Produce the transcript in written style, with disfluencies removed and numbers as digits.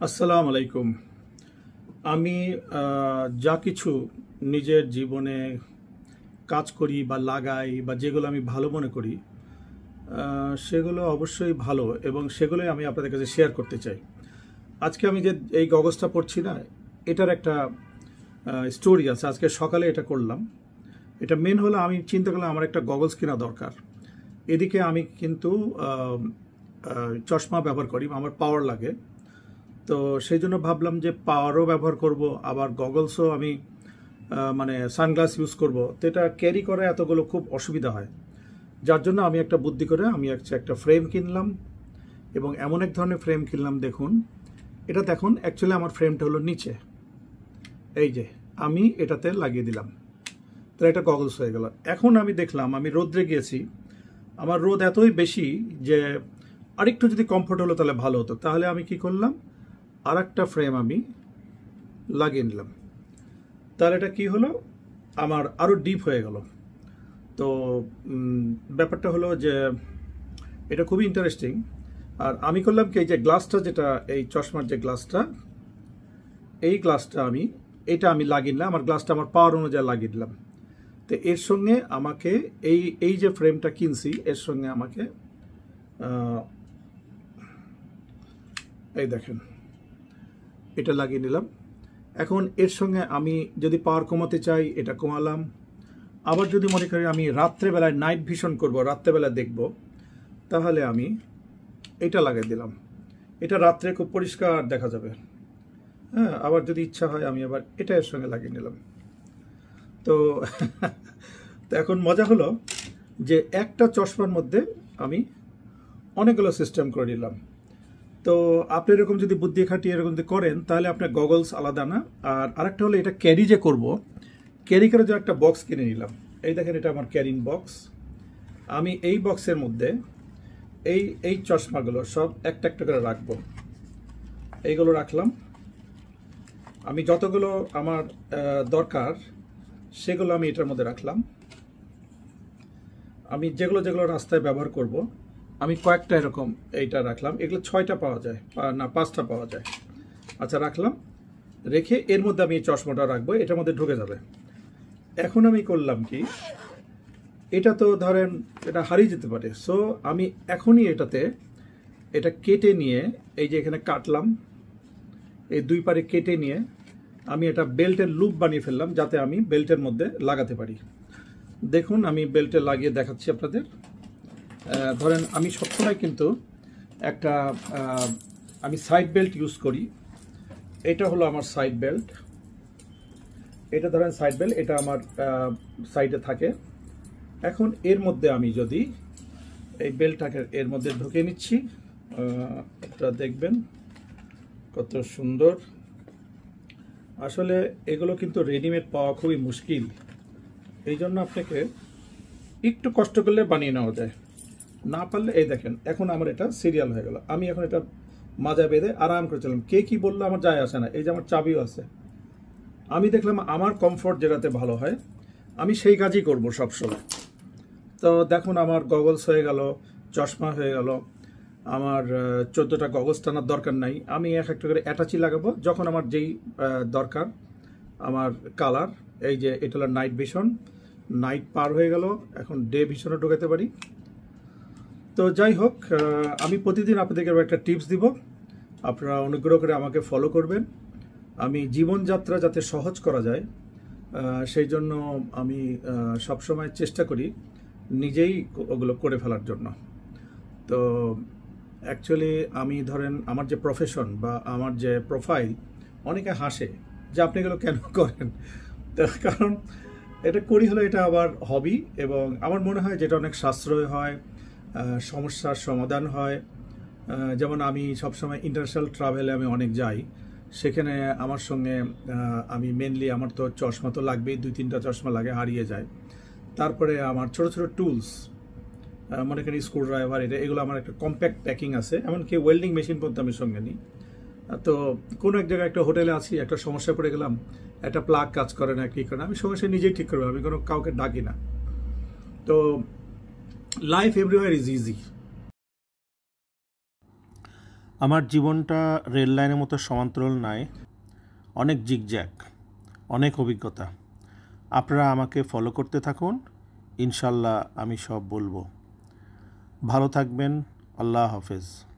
আসসালামু আলাইকুম। আমি যা কিছু নিজের জীবনে কাজ করি বা লাগাই বা যেগুলো আমি ভালো মনে করি, সেগুলো অবশ্যই ভালো এবং সেগুলোই আমি আপনাদের কাছে শেয়ার করতে চাই। আজকে আমি যে এই গগলসটা পরছি না, এটার একটা স্টোরি আছে। আজকে সকালে এটা করলাম। এটা মেন হলো আমি চিন্তা করলাম আমার একটা গগলস কেনা দরকার। এদিকে আমি কিন্তু চশমা ব্যবহার করি, আমার পাওয়ার লাগে। তো সেই জন্য ভাবলাম যে পাওয়ারও ব্যবহার করব, আবার গগলসও আমি মানে সানগ্লাস ইউজ করব। তো এটা ক্যারি করা এতগুলো খুব অসুবিধা হয়, যার জন্য আমি একটা বুদ্ধি করে আমি একটা ফ্রেম কিনলাম এবং এমন এক ধরনের ফ্রেম কিনলাম। দেখুন, এটা দেখুন, অ্যাকচুয়ালি আমার ফ্রেমটা হলো নিচে, এই যে আমি এটাতে লাগিয়ে দিলাম, তাহলে এটা গগলস হয়ে গেল। এখন আমি দেখলাম আমি রোদ্রে গিয়েছি, আমার রোদ এতই বেশি যে আরেকটু যদি কমফোর্ট হলো তাহলে ভালো হতো। তাহলে আমি কি করলাম, আর একটা ফ্রেম আমি লাগিয়ে নিলাম। তাহলে এটা কি হলো, আমার আরও ডিপ হয়ে গেল। তো ব্যাপারটা হলো যে এটা খুবই ইন্টারেস্টিং। আর আমি করলাম কি, এই যে গ্লাসটা, যেটা এই চশমার যে গ্লাসটা, এই গ্লাসটা আমি লাগিয়ে নিলাম। আমার গ্লাসটা আমার পাওয়ার অনুযায়ী লাগিয়ে দিলাম। তো এর সঙ্গে আমাকে এই যে ফ্রেমটা কিনছি, এর সঙ্গে আমাকে এই দেখেন এটা লাগিয়ে নিলাম। এখন এর সঙ্গে আমি যদি পাওয়ার কমাতে চাই, এটা কমালাম। আবার যদি মনে করি আমি রাত্রেবেলায় নাইট ভিশন করব, রাত্রেবেলা দেখব, তাহলে আমি এটা লাগিয়ে দিলাম। এটা রাত্রে খুব পরিষ্কার দেখা যাবে। হ্যাঁ, আবার যদি ইচ্ছা হয় আমি আবার এটা এর সঙ্গে লাগিয়ে নিলাম। তো তো এখন মজা হলো যে একটা চশমার মধ্যে আমি অনেকগুলো সিস্টেম করে নিলাম। তো আপনি এরকম যদি বুদ্ধি খাটিয়ে এরকম যদি করেন, তাহলে আপনার গগলস আলাদা না। আর আরেকটা হলো, এটা ক্যারি যে করব, ক্যারি করে যে একটা বক্স কিনে নিলাম। এই দেখেন, এটা আমার ক্যারিং বক্স। আমি এই বক্সের মধ্যে এই চশমাগুলো সব একটা একটা করে রাখবো। এইগুলো রাখলাম। আমি যতগুলো আমার দরকার সেগুলো আমি এটার মধ্যে রাখলাম। আমি যেগুলো যেগুলো রাস্তায় ব্যবহার করব, আমি কয়েকটা এরকম এইটা রাখলাম। এগুলো 6টা পাওয়া যায়, না 5টা পাওয়া যায়। আচ্ছা, রাখলাম। রেখে এর মধ্যে আমি এই চশমাটা রাখবো, এটার মধ্যে ঢুকে যাবে। এখন আমি করলাম কি, এটা তো ধরেন এটা হারিয়ে যেতে পারে। সো আমি এখনই এটা কেটে নিয়ে, এই যে এখানে কাটলাম, এই দুই পারে কেটে নিয়ে আমি এটা বেল্টের লুপ বানিয়ে ফেললাম, যাতে আমি বেল্টের মধ্যে লাগাতে পারি। দেখুন, আমি বেল্টে লাগিয়ে দেখাচ্ছি আপনাদের। ধরেন আমি সবসময় কিন্তু একটা আমি সাইড বেল্ট ইউজ করি। এটা হলো আমার সাইড বেল্ট। এটা ধরেন সাইড বেল্ট, এটা আমার সাইডে থাকে। এখন এর মধ্যে আমি যদি এই বেল্টটাকে এর মধ্যে ঢুকিয়ে নিচ্ছি, এটা দেখবেন কত সুন্দর। আসলে এগুলো কিন্তু রেডিমেড পাওয়া খুবই মুশকিল, এই জন্য আপনাকে একটু কষ্ট করলে বানিয়ে নেওয়া যায়। না পারলে এই দেখেন, এখন আমার এটা সিরিয়াল হয়ে গেল। আমি এখন এটা মাজা বেঁধে আরাম করে চললাম। কে কি বললো আমার যায় আসে না। এই যে আমার চাবিও আছে। আমি দেখলাম আমার কমফোর্ট যেটাতে ভালো হয়, আমি সেই কাজই করব সবসময়। তো দেখুন, আমার গগলস হয়ে গেল, চশমা হয়ে গেল। আমার 14টা গগলস টানার দরকার নাই। আমি একটা করে অ্যাটাচি লাগাবো যখন আমার যেই দরকার। আমার কালার, এই যে এটা হলো নাইট ভিশন। নাইট পার হয়ে গেল, এখন ডে ভিশনে ঢোকাতে পারি। তো যাই হোক, আমি প্রতিদিন আপনাদেরকে একটা টিপস দিব, আপনারা অনুগ্রহ করে আমাকে ফলো করবেন। আমি জীবনযাত্রা যাতে সহজ করা যায়, সেই জন্য আমি সবসময় চেষ্টা করি নিজেই ওগুলো করে ফেলার জন্য। তো অ্যাকচুয়ালি আমি ধরেন আমার যে প্রফেশন বা আমার যে প্রোফাইল, অনেকে হাসে যে আপনি এগুলো কেন করেন। তার কারণ এটা করি হলো, এটা আবার হবি, এবং আমার মনে হয় যেটা অনেক সাশ্রয় হয়, সমস্যার সমাধান হয়। যেমন আমি সবসময় ইন্টারন্যাশনাল ট্রাভেলে আমি অনেক যাই, সেখানে আমার সঙ্গে আমি মেনলি, আমার তো চশমা তো লাগবেই, 2-3টা চশমা লাগে, হারিয়ে যায়। তারপরে আমার ছোট ছোট টুলস, মনে করি স্ক্রু ড্রাইভার, এগুলো আমার একটা কম্প্যাক্ট প্যাকিং আছে। এমনকি ওয়েল্ডিং মেশিন পর্যন্ত আমি সঙ্গে নিই। তো কোনো এক জায়গায় একটা হোটেলে আছি, একটা সমস্যা পড়ে গেলাম, একটা প্লাগ কাজ করে না, কী করে না, আমি সমস্যা নিজেই ঠিক করবো, আমি কোনো কাউকে ডাকি না। তো লাইফ এভরিওয়্যার ইজ ইজি। আমার জীবনটা রেল লাইনের মতো সমান্তরাল নয়, অনেক জিগজ্যাগ, অনেক অভিজ্ঞতা। আপনারা আমাকে ফলো করতে থাকুন, ইনশাল্লাহ আমি সব বলবো। ভালো থাকবেন, আল্লাহ হাফেজ।